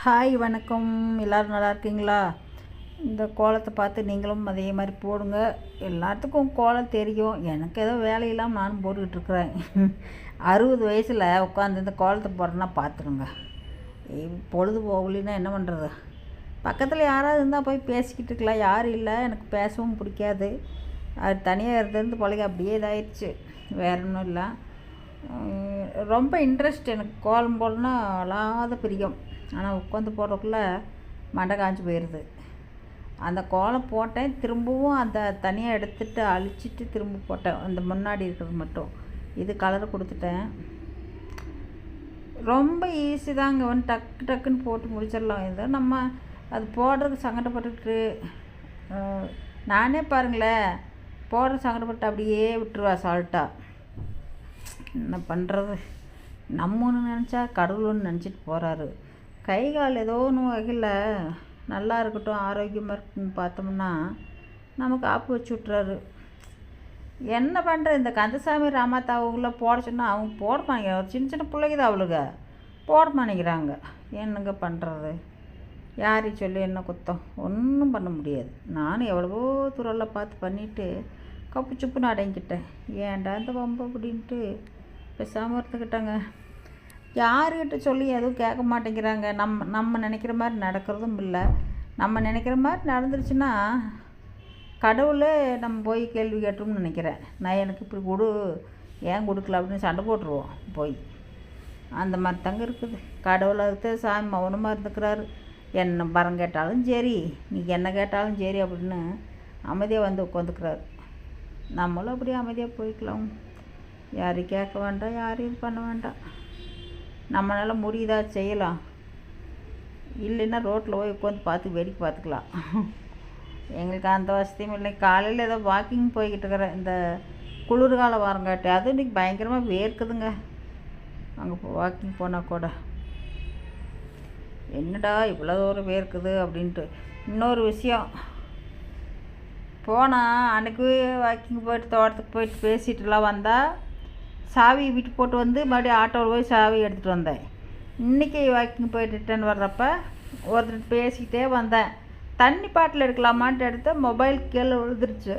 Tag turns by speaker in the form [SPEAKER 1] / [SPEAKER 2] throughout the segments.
[SPEAKER 1] Hi வணக்கம். எல்லோரும் நல்லா இருக்கீங்களா? இந்த கோலத்தை பார்த்து நீங்களும் அதே மாதிரி போடுங்க. எல்லாத்துக்கும் கோலம் தெரியும். எனக்கு ஏதோ வேலையில்லாமல் நானும் போட்டுக்கிட்டு இருக்கிறேன். 60 வயசில் உட்காந்து இந்த கோலத்தை போடுறேன்னா பார்த்துருங்க. பொழுது போகலின்னா என்ன பண்ணுறது? பக்கத்தில் யாராவது இருந்தால் போய் பேசிக்கிட்டு இருக்கலாம். யாரும் இல்லை, எனக்கு பேசவும் பிடிக்காது. அது தனியாக இருந்து பழகி அப்படியே இதாகிடுச்சு. வேற ஒன்றும் இல்லை. ரொம்ப இன்ட்ரெஸ்ட் எனக்கு கோலம் போடணுன்னா அழாத பிரியம். ஆனால் உட்காந்து போடுறதுக்குள்ளே மண்டை காஞ்சி போயிடுது. அந்த கோலம் போட்டேன், திரும்பவும் அந்த தனியாக எடுத்துகிட்டு அழிச்சிட்டு திரும்ப போட்டேன். அந்த முன்னாடி இருக்கிறது மட்டும் இது கலர் கொடுத்துட்டேன். ரொம்ப ஈஸி தாங்க. வந்து டக்கு டக்குன்னு போட்டு முடிச்சிடலாம். இதை நம்ம அது போடுறதுக்கு சங்கடப்பட்டுக்கிட்டு நானே பாருங்களேன், போடுற சங்கடப்பட்டு அப்படியே விட்டுருவா சால்ட்டாக. என்ன பண்ணுறது? நம்ம ஒன்று நினச்சா கடவுள் ஒன்று நினச்சிட்டு போகிறாரு. கை கால் ஏதோ ஒன்று வகையில் நல்லா இருக்கட்டும், ஆரோக்கியமாக இருக்குன்னு பார்த்தோம்னா நமக்கு ஆப்பு வச்சு விட்றாரு. என்ன பண்ணுற? இந்த கந்தசாமி ராமாத்தா அவங்கள போட சொன்னால் அவங்க போட மாட்டேங்கிறாங்க. ஒரு சின்ன சின்ன பிள்ளைங்க தான் அவளுங்க போட மாட்டேங்கிறாங்க. என்னங்க பண்ணுறது? யாரையும் சொல்லி என்ன குத்தம்? ஒன்றும் பண்ண முடியாது. நானும் எவ்வளவோ தூரெல்லாம் பார்த்து பண்ணிவிட்டு கப்பு சுப்புன்னு அடங்கிக்கிட்டேன். ஏன்டா இந்த பம்பு அப்படின்ட்டு பேசாமல் இருந்துக்கிட்டாங்க. யாருக்கிட்ட சொல்லி எதுவும் கேட்க மாட்டேங்கிறாங்க. நம்ம நினைக்கிற மாதிரி நடக்கிறதும் இல்லை. நம்ம நினைக்கிற மாதிரி நடந்துருச்சுன்னா கடவுளே நம்ம போய் கேள்வி கேட்டோம்னு நினைக்கிறேன். நான் எனக்கு இப்படி கொடு, ஏன் கொடுக்கல அப்படின்னு சண்டை போட்டுருவோம் போய். அந்த மாதிரி தாங்க இருக்குது. கடவுளை அதுக்கு சாமி மௌனமாக இருந்துக்கிறாரு. என்ன பரம் கேட்டாலும் சரி, நீ என்ன கேட்டாலும் சரி அப்படின்னு அமைதியாக வந்து உட்காந்துக்கிறாரு. நம்மளும் அப்படியே அமைதியாக போய்க்கலாம். யாரையும் கேட்க வேண்டாம், யாரையும் பண்ண வேண்டாம். நம்மளால் முடியுதா செய்யலாம், இல்லைன்னா ரோட்டில் போய் உட்காந்து பார்த்து வேடிக்கை பார்த்துக்கலாம். எங்களுக்கு அந்த வசதியும் இல்லை. காலையில் ஏதோ வாக்கிங் போய்கிட்டு இருக்கிறேன். இந்த குளிர்காலம் வரங்காட்டி அதுவும் இன்றைக்கி பயங்கரமாக வேர்க்குதுங்க. அங்கே வாக்கிங் போனால் கூட என்னடா இவ்வளோ தூரம் வேர்க்குது அப்படின்ட்டு. இன்னொரு விஷயம், போனால் அன்றைக்கி வாக்கிங் போயிட்டு தோட்டத்துக்கு போயிட்டு பேசிட்டுலாம் வந்தால் சாவி வீட்டு போட்டு வந்து மறுபடியும் ஆட்டோவில் போய் சாவி எடுத்துகிட்டு வந்தேன். இன்றைக்கி வாக்கிங் போயிட்டு ரிட்டர்ன் வர்றப்ப ஒருத்தர் பேசிக்கிட்டே வந்தேன். தண்ணி பாட்டில் எடுக்கலாமான்ட்டு எடுத்து மொபைல் கீழே விழுந்துருச்சு.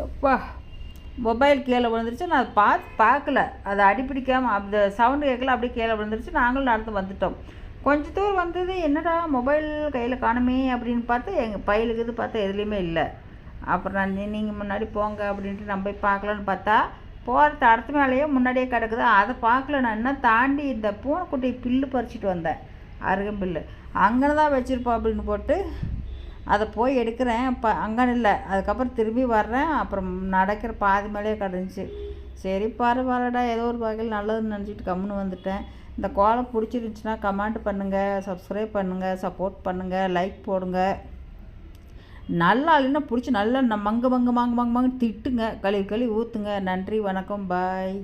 [SPEAKER 1] அப்பா, மொபைல் கீழே விழுந்துருச்சு. நான் பார்க்கல, அதை அடிப்பிடிக்காமல் அந்த சவுண்டு கேட்கல, அப்படியே கீழே விழுந்துருச்சு. நாங்களும் நடந்து வந்துட்டோம். கொஞ்சம் தூரம் வந்தது, என்னடா மொபைல் கையில் காணுமே அப்படின்னு பார்த்து எங்கள் பையிலுக்கு இது பார்த்தா எதுலேயுமே இல்லை. அப்புறம் நான் நீங்கள் முன்னாடி போங்க அப்படின்ட்டு நம்ம போய் பார்க்கலான்னு பார்த்தா போகிற தடத்து மேலேயே முன்னாடியே கிடக்குது. அதை பார்க்கல. நான் என்ன தாண்டி இந்த பூனைக்குட்டி பில்லு பறிச்சிட்டு வந்தேன், அருகம்பில்லு. அங்கே தான் வச்சுருப்போம் அப்படின்னு போட்டு அதை போய் எடுக்கிறேன். அங்கே இல்லை. அதுக்கப்புறம் திரும்பி வர்றேன். அப்புறம் நடக்கிற பாதி மேலேயே கிடந்துச்சு. சரி பரவாயில்லடா, ஏதோ ஒரு வகையில் நல்லதுன்னு நினச்சிட்டு கம்முன்னு வந்துட்டேன். இந்த கோலம் பிடிச்சிருந்துச்சுன்னா கமெண்ட் பண்ணுங்கள், சப்ஸ்கிரைப் பண்ணுங்கள், சப்போர்ட் பண்ணுங்கள், லைக் போடுங்க. நல்லா இல்லைன்னா பிடிச்சி நல்லா மங்கு திட்டுங்க, கழுவி ஊற்றுங்க. நன்றி, வணக்கம், பாய்.